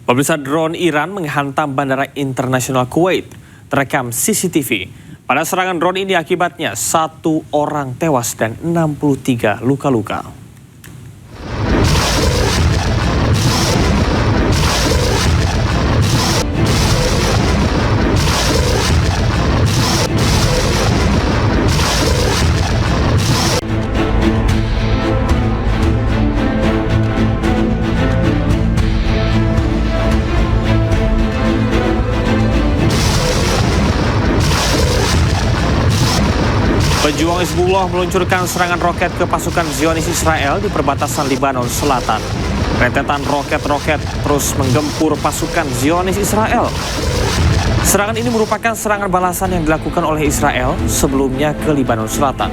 Pemirsa, drone Iran menghantam Bandara Internasional Kuwait. Terekam CCTV. Pada serangan drone ini akibatnya 1 orang tewas dan 63 luka-luka. Pejuang Hizbullah meluncurkan serangan roket ke pasukan Zionis Israel di perbatasan Lebanon Selatan. Rentetan roket-roket terus menggempur pasukan Zionis Israel. Serangan ini merupakan serangan balasan yang dilakukan oleh Israel sebelumnya ke Lebanon Selatan.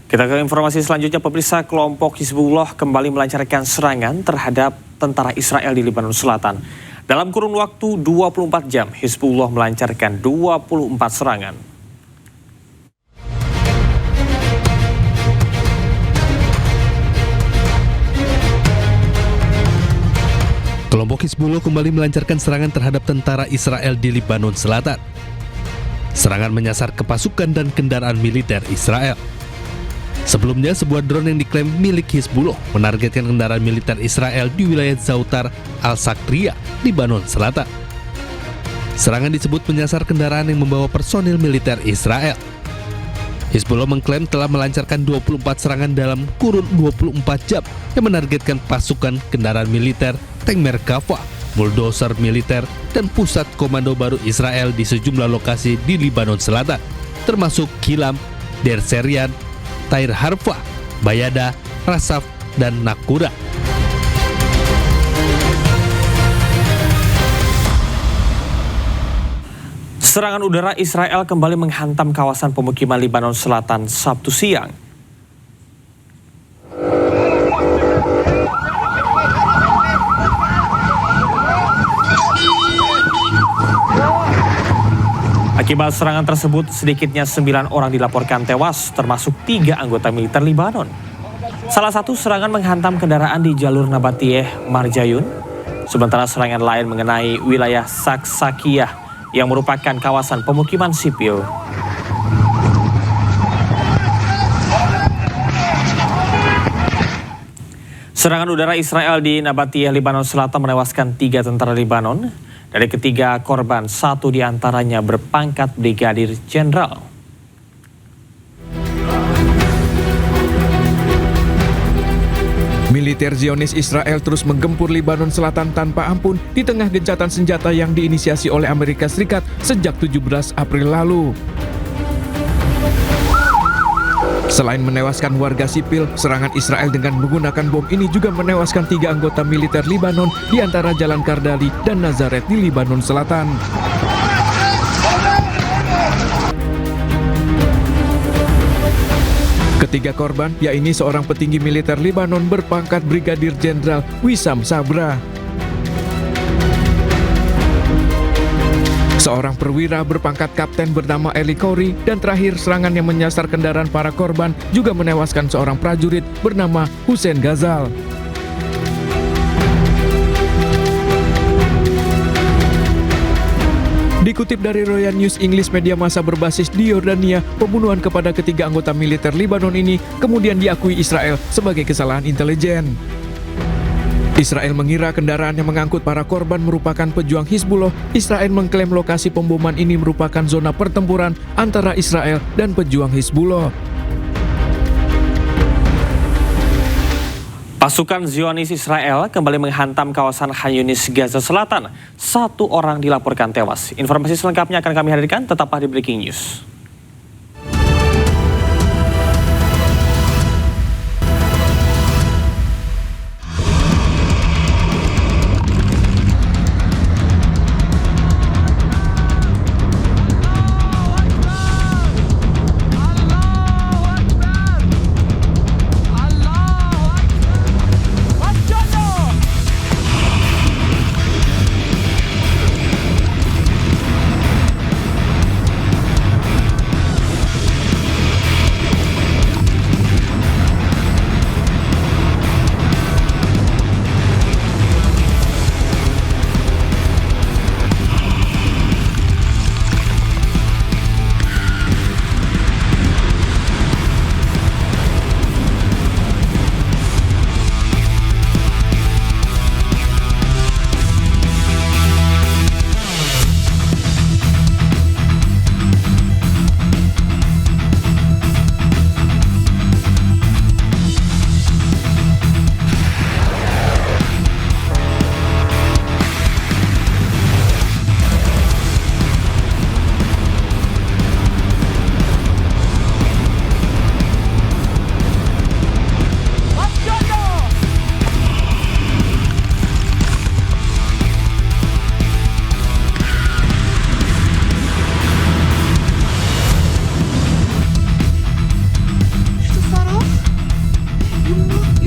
Kita ke informasi selanjutnya, pemirsa. Kelompok Hizbullah kembali melancarkan serangan terhadap tentara Israel di Lebanon Selatan. Dalam kurun waktu 24 jam, Hizbullah melancarkan 24 serangan. Kelompok Hizbullah kembali melancarkan serangan terhadap tentara Israel di Lebanon Selatan. Serangan menyasar ke pasukan dan kendaraan militer Israel. Sebelumnya, sebuah drone yang diklaim milik Hizbullah menargetkan kendaraan militer Israel di wilayah Zautar al-Sakriya, Lebanon Selatan. Serangan disebut menyasar kendaraan yang membawa personil militer Israel. Hizbullah mengklaim telah melancarkan 24 serangan dalam kurun 24 jam yang menargetkan pasukan kendaraan militer, tank Merkava, bulldozer militer, dan pusat komando baru Israel di sejumlah lokasi di Lebanon Selatan, termasuk Kilam, Der Serian, Tair Harfa, Bayada, Rasaf, dan Nakura. Serangan udara Israel kembali menghantam kawasan pemukiman Lebanon Selatan Sabtu siang. Akibat serangan tersebut, sedikitnya 9 orang dilaporkan tewas, termasuk 3 anggota militer Lebanon. Salah satu serangan menghantam kendaraan di jalur Nabatiyeh Marjayun, sementara serangan lain mengenai wilayah Saksakiyah yang merupakan kawasan pemukiman sipil. Serangan udara Israel di Nabatiyeh, Lebanon Selatan menewaskan 3 tentara Lebanon. Dari ketiga korban, 1 diantaranya berpangkat brigadir jenderal. Militer Zionis Israel terus menggempur Lebanon Selatan tanpa ampun di tengah gencatan senjata yang diinisiasi oleh Amerika Serikat sejak 17 April lalu. Selain menewaskan warga sipil, serangan Israel dengan menggunakan bom ini juga menewaskan 3 anggota militer Lebanon di antara Jalan Kardali dan Nazaret di Lebanon Selatan. Ketiga korban, yaitu seorang petinggi militer Lebanon berpangkat Brigadir Jenderal Wissam Sabra, seorang perwira berpangkat kapten bernama Eli Khoury, dan terakhir serangan yang menyasar kendaraan para korban juga menewaskan seorang prajurit bernama Hussein Ghazal. Dikutip dari Royal News English, media massa berbasis di Yordania, pembunuhan kepada ketiga anggota militer Lebanon ini kemudian diakui Israel sebagai kesalahan intelijen. Israel mengira kendaraan yang mengangkut para korban merupakan pejuang Hizbullah. Israel mengklaim lokasi pemboman ini merupakan zona pertempuran antara Israel dan pejuang Hizbullah. Pasukan Zionis Israel kembali menghantam kawasan Khan Yunis, Gaza Selatan. 1 orang dilaporkan tewas. Informasi selengkapnya akan kami hadirkan, tetaplah di Breaking News.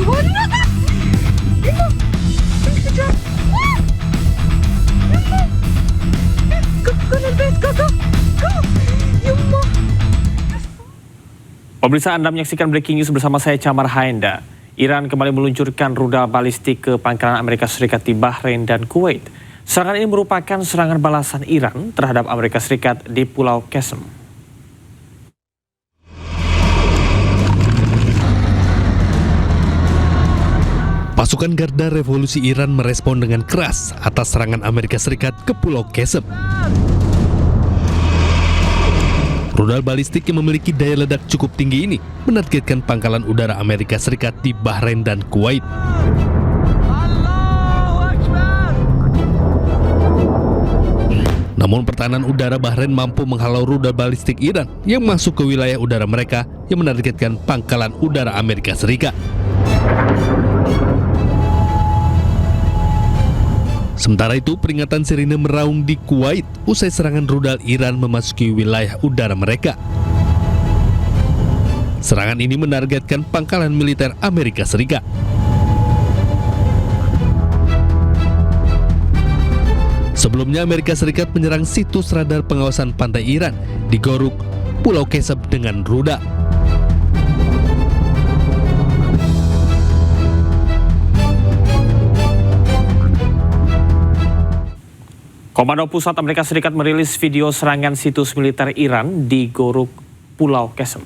يولع يما انفجار يما كل البيت كاكا يما. Pemirsa, Anda menyaksikan Breaking News bersama saya Camar Haenda. Iran kembali meluncurkan rudal balistik ke pangkalan Amerika Serikat di Bahrain dan Kuwait. Serangan ini merupakan serangan balasan Iran terhadap Amerika Serikat di Pulau Qasem. Pasukan Garda Revolusi Iran merespon dengan keras atas serangan Amerika Serikat ke Pulau Qasem. Rudal balistik yang memiliki daya ledak cukup tinggi ini menargetkan pangkalan udara Amerika Serikat di Bahrain dan Kuwait. Namun pertahanan udara Bahrain mampu menghalau rudal balistik Iran yang masuk ke wilayah udara mereka yang menargetkan pangkalan udara Amerika Serikat. Sementara itu, peringatan sirine meraung di Kuwait usai serangan rudal Iran memasuki wilayah udara mereka. Serangan ini menargetkan pangkalan militer Amerika Serikat. Sebelumnya, Amerika Serikat menyerang situs radar pengawasan pantai Iran di Goruk, Pulau Qasem dengan rudal. Komando Pusat Amerika Serikat merilis video serangan situs militer Iran di Goruk, Pulau Qasem.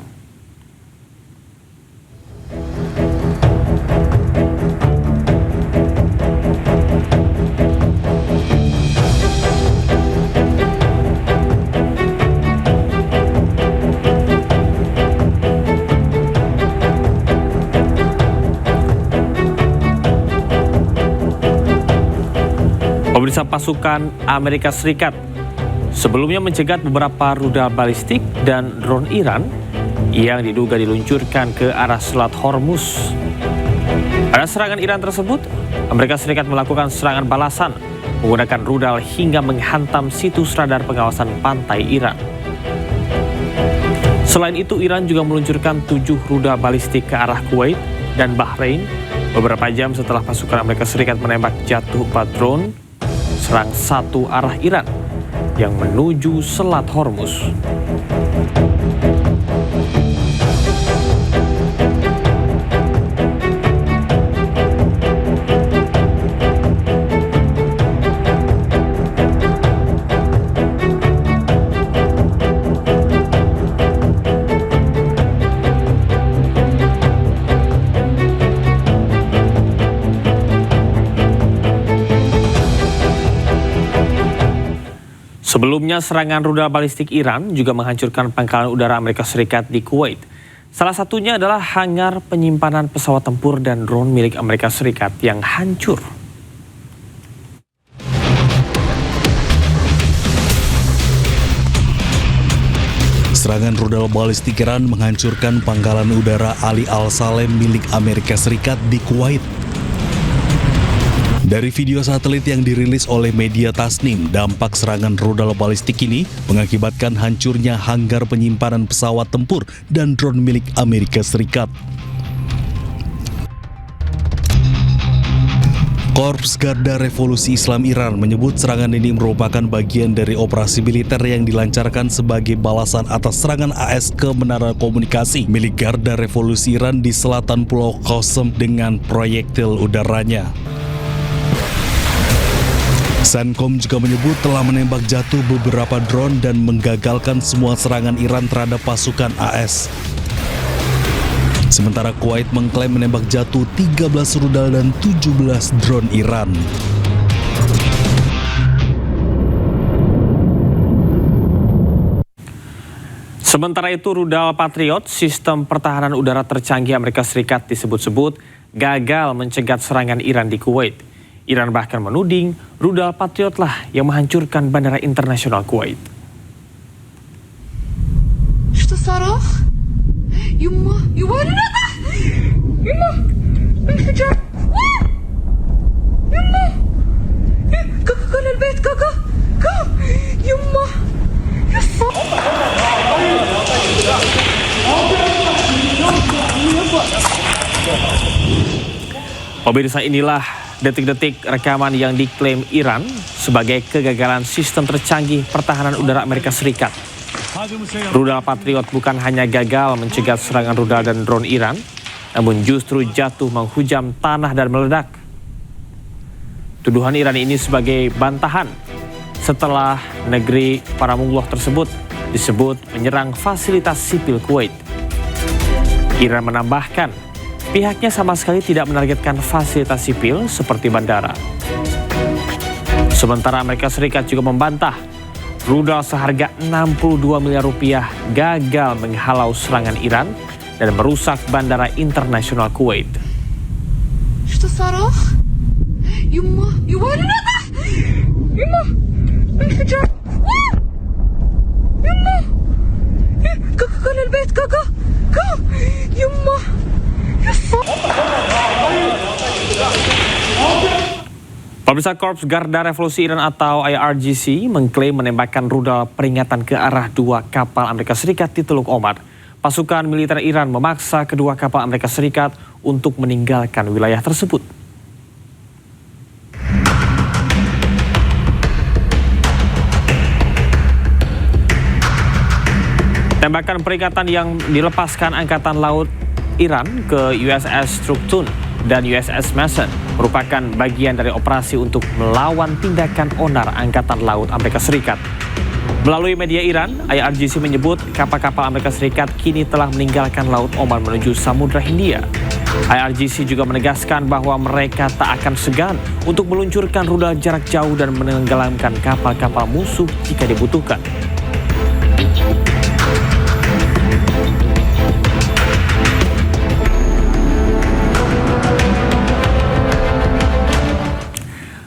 Pemirsa, pasukan Amerika Serikat sebelumnya mencegat beberapa rudal balistik dan drone Iran yang diduga diluncurkan ke arah Selat Hormuz. Pada serangan Iran tersebut, Amerika Serikat melakukan serangan balasan menggunakan rudal hingga menghantam situs radar pengawasan pantai Iran. Selain itu, Iran juga meluncurkan 7 rudal balistik ke arah Kuwait dan Bahrain beberapa jam setelah pasukan Amerika Serikat menembak jatuh 4 drone serang satu arah Iran yang menuju Selat Hormuz. Sebelumnya, serangan rudal balistik Iran juga menghancurkan pangkalan udara Amerika Serikat di Kuwait. Salah satunya adalah hangar penyimpanan pesawat tempur dan drone milik Amerika Serikat yang hancur. Serangan rudal balistik Iran menghancurkan pangkalan udara Ali Al-Salem milik Amerika Serikat di Kuwait. Dari video satelit yang dirilis oleh media Tasnim, dampak serangan rudal balistik ini mengakibatkan hancurnya hanggar penyimpanan pesawat tempur dan drone milik Amerika Serikat. Korps Garda Revolusi Islam Iran menyebut serangan ini merupakan bagian dari operasi militer yang dilancarkan sebagai balasan atas serangan AS ke menara komunikasi milik Garda Revolusi Iran di selatan Pulau Qasem dengan proyektil udaranya. Senkom juga menyebut telah menembak jatuh beberapa drone dan menggagalkan semua serangan Iran terhadap pasukan AS. Sementara Kuwait mengklaim menembak jatuh 13 rudal dan 17 drone Iran. Sementara itu, rudal Patriot, sistem pertahanan udara tercanggih Amerika Serikat disebut-sebut gagal mencegat serangan Iran di Kuwait. Iran bahkan menuding rudal Patriot lah yang menghancurkan bandara internasional Kuwait. شو صاروخ؟ يما يولع يما انفجار يما كل البيت كاكا يما يا Pemirsa, inilah detik-detik rekaman yang diklaim Iran sebagai kegagalan sistem tercanggih pertahanan udara Amerika Serikat. Rudal Patriot bukan hanya gagal mencegah serangan rudal dan drone Iran, namun justru jatuh menghujam tanah dan meledak. Tuduhan Iran ini sebagai bantahan setelah negeri para Mungloh tersebut disebut menyerang fasilitas sipil Kuwait. Iran menambahkan, pihaknya sama sekali tidak menargetkan fasilitas sipil seperti bandara. Sementara Amerika Serikat juga membantah rudal seharga 62 miliar rupiah gagal menghalau serangan Iran dan merusak bandara internasional Kuwait. شو صاروخ؟ يمه يوالي يمه انفجار يمه كوكو للبيت كوكو يمه Pemirsa, Korps Garda Revolusi Iran atau IRGC mengklaim menembakkan rudal peringatan ke arah dua kapal Amerika Serikat di Teluk Omar. Pasukan militer Iran memaksa kedua kapal Amerika Serikat untuk meninggalkan wilayah tersebut. Tembakan peringatan yang dilepaskan Angkatan Laut Iran ke USS Struktun dan USS Mason merupakan bagian dari operasi untuk melawan tindakan onar Angkatan Laut Amerika Serikat. Melalui media Iran, IRGC menyebut kapal-kapal Amerika Serikat kini telah meninggalkan Laut Oman menuju Samudra Hindia. IRGC juga menegaskan bahwa mereka tak akan segan untuk meluncurkan rudal jarak jauh dan menenggelamkan kapal-kapal musuh jika dibutuhkan.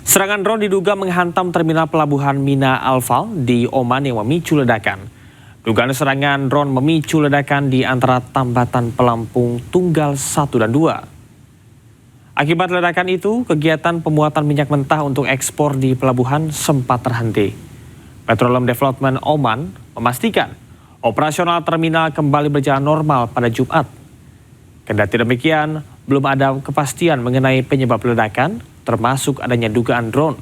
Serangan drone diduga menghantam terminal pelabuhan Mina Al-Fal di Oman yang memicu ledakan. Dugaan serangan drone memicu ledakan di antara tambatan pelampung Tunggal 1 dan 2. Akibat ledakan itu, kegiatan pemuatan minyak mentah untuk ekspor di pelabuhan sempat terhenti. Petroleum Development Oman memastikan operasional terminal kembali berjalan normal pada Jumat. Kendati demikian, belum ada kepastian mengenai penyebab ledakan, termasuk adanya dugaan drone.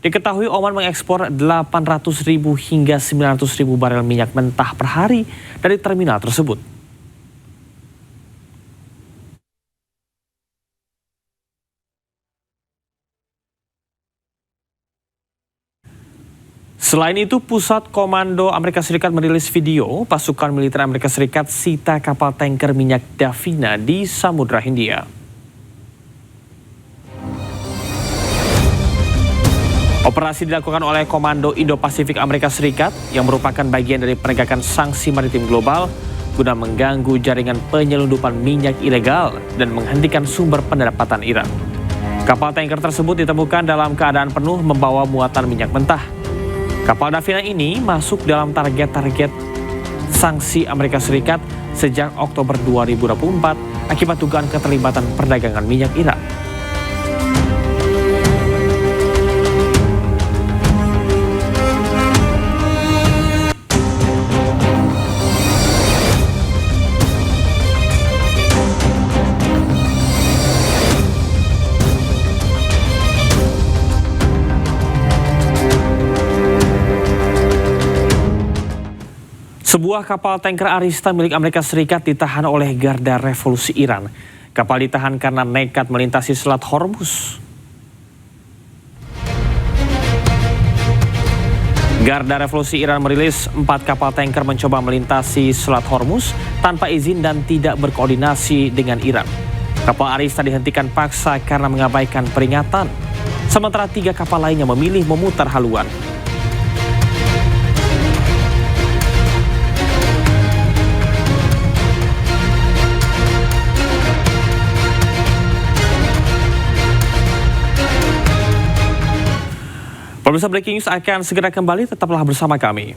Diketahui Oman mengekspor 800.000 hingga 900.000 barel minyak mentah per hari dari terminal tersebut. Selain itu, Pusat Komando Amerika Serikat merilis video pasukan militer Amerika Serikat sita kapal tanker minyak Davina di Samudra Hindia. Operasi dilakukan oleh Komando Indo-Pasifik Amerika Serikat yang merupakan bagian dari penegakan sanksi maritim global guna mengganggu jaringan penyelundupan minyak ilegal dan menghentikan sumber pendapatan Iran. Kapal tanker tersebut ditemukan dalam keadaan penuh membawa muatan minyak mentah. Kapal Davina ini masuk dalam target-target sanksi Amerika Serikat sejak Oktober 2024 akibat dugaan keterlibatan perdagangan minyak Iran. Sebuah kapal tanker Arista milik Amerika Serikat ditahan oleh Garda Revolusi Iran. Kapal ditahan karena nekat melintasi Selat Hormuz. Garda Revolusi Iran merilis 4 kapal tanker mencoba melintasi Selat Hormuz tanpa izin dan tidak berkoordinasi dengan Iran. Kapal Arista dihentikan paksa karena mengabaikan peringatan. Sementara 3 kapal lainnya memilih memutar haluan. Pemirsa, Breaking News akan segera kembali, tetaplah bersama kami.